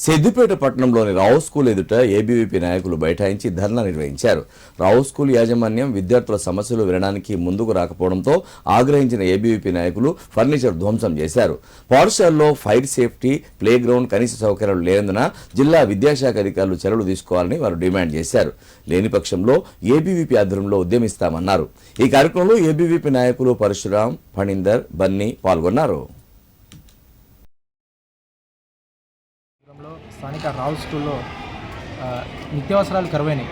సిద్దిపేట పట్టణంలోని రావు స్కూల్ ఎదుట ఏబీవీపీ నాయకులు బైఠాయించి ధర్నా నిర్వహించారు. రావు స్కూల్ యాజమాన్యం విద్యార్థుల సమస్యలు వినడానికి ముందుకు రాకపోవడంతో ఆగ్రహించిన ఏబీవీపీ నాయకులు ఫర్నిచర్ ధ్వంసం చేశారు. పాఠశాలలో ఫైర్ సేఫ్టీ, ప్లే గ్రౌండ్, కనీస సౌకర్యాలు లేనందున జిల్లా విద్యాశాఖ అధికారులు చర్యలు తీసుకోవాలని వారు డిమాండ్ చేశారు. లేని పక్షంలో ఏబీవీపీ ఆధ్వర్యంలో ఉద్యమిస్తామన్నారు. ఈ కార్యక్రమంలో ఏబీవీపీ నాయకులు పరశురాం, ఫణీందర్, బన్నీ పాల్గొన్నారు. స్థానిక రావు స్కూల్లో నిత్యావసరాలు కరువైనాయి.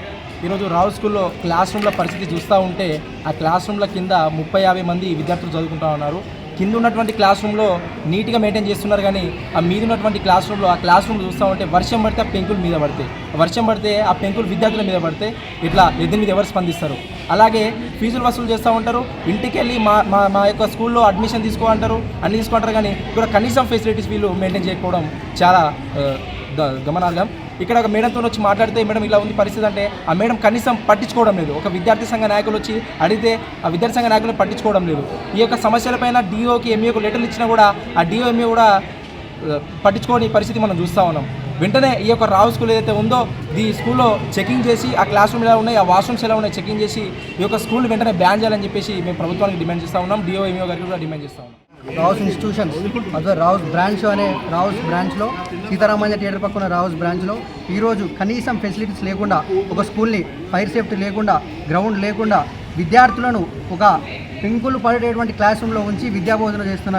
ఈరోజు రావు స్కూల్లో క్లాస్ రూమ్ల పరిస్థితి చూస్తూ ఉంటే ఆ క్లాస్ రూమ్ల కింద 30-50 మంది విద్యార్థులు చదువుకుంటూ ఉన్నారు. కింద ఉన్నటువంటి క్లాస్ రూమ్లో నీట్గా మెయింటైన్ చేస్తున్నారు, కానీ ఆ మీద ఉన్నటువంటి క్లాస్ రూమ్లో చూస్తూ ఉంటే వర్షం పడితే ఆ పెంకులు మీద పడతాయి, వర్షం పడితే ఆ పెంకులు విద్యార్థుల మీద పడితే ఇట్లా ఎద్దు మీద ఎవరు స్పందిస్తారు? అలాగే ఫీజులు వసూలు చేస్తూ ఉంటారు. ఇంటికి వెళ్ళి మా యొక్క స్కూల్లో అడ్మిషన్ తీసుకోమంటారు, అన్ని తీసుకుంటారు, కానీ ఇక్కడ కనీసం ఫెసిలిటీస్ వీళ్ళు మెయింటైన్ చేయకపోవడం చాలా గమనార్హం. ఇక్కడ ఒక మేడంతో వచ్చి మాట్లాడితే మేడం ఇలా ఉంది పరిస్థితి అంటే ఆ మేడం కనీసం పట్టించుకోవడం లేదు. ఒక విద్యార్థి సంఘ నాయకులు వచ్చి అడిగితే ఆ విద్యార్థి సంఘ నాయకులు పట్టించుకోవడం లేదు. ఈ యొక్క సమస్యలపైన డిఓకి, ఎంఈఓకి లెటర్లు ఇచ్చినా కూడా ఆ డిఓ, ఎంఈఓ కూడా పట్టించుకోని పరిస్థితి మనం చూస్తూ ఉన్నాం. వెంటనే ఈ యొక్క రావు స్కూల్ ఏదైతే ఉందో ఈ స్కూల్లో చెకింగ్ చేసి ఆ క్లాస్ రూమ్ ఎలా ఉన్నాయి, ఆ వాష్రూమ్స్ ఎలా ఉన్నాయి చెకింగ్ చేసి ఈ యొక్క స్కూల్ వెంటనే బ్యాన్ చేయాలని చెప్పేసి మేము ప్రభుత్వానికి డిమాండ్ చేస్తూ ఉన్నాం. డిఓ, ఎంఈఓ గారికి కూడా డిమాండ్ చేస్తూ ఉన్నాం. రావుస్ ఇన్స్టిట్యూషన్స్ అదే రావుస్ బ్రాంచ్ అనే రావుస్ బ్రాంచ్లో సీతారామయ్య థియేటర్ పక్కన రావుస్ బ్రాంచ్లో ఈరోజు కనీసం ఫెసిలిటీస్ లేకుండా, ఒక స్కూల్ని ఫైర్ సేఫ్టీ లేకుండా, గ్రౌండ్ లేకుండా విద్యార్థులను ఒక పెంకులు పడేటువంటి క్లాస్ రూమ్లో ఉంచి విద్యాబోధన చేస్తున్న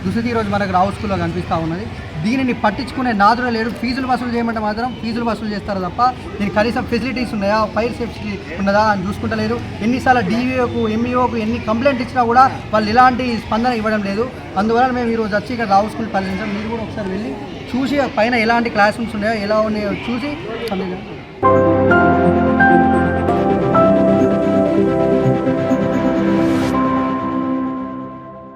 దుస్థితి ఈరోజు మనకు రావు స్కూల్లో కనిపిస్తూ ఉన్నది. దీనిని పట్టించుకునే నాదుడే లేడు. ఫీజులు వసూలు చేయమంటే మాత్రం ఫీజులు వసూలు చేస్తారు తప్ప దీనికి కనీసం ఫెసిలిటీస్ ఉన్నాయా, ఫైర్ సేఫ్టీ ఉన్నదా అని చూసుకుంటలేరు. ఎన్నిసార్లు డీవీఓకు, ఎంఈఓకు ఎన్ని కంప్లైంట్ ఇచ్చినా కూడా వాళ్ళు ఇలాంటి స్పందన ఇవ్వడం లేదు. అందువల్ల మేము ఈరోజు వచ్చి ఇక్కడ రావు స్కూల్ పరిశీలించాం. మీరు కూడా ఒకసారి వెళ్ళి చూసి పైన ఎలాంటి క్లాస్ రూమ్స్ ఉన్నాయో, ఎలా ఉన్నాయో చూసి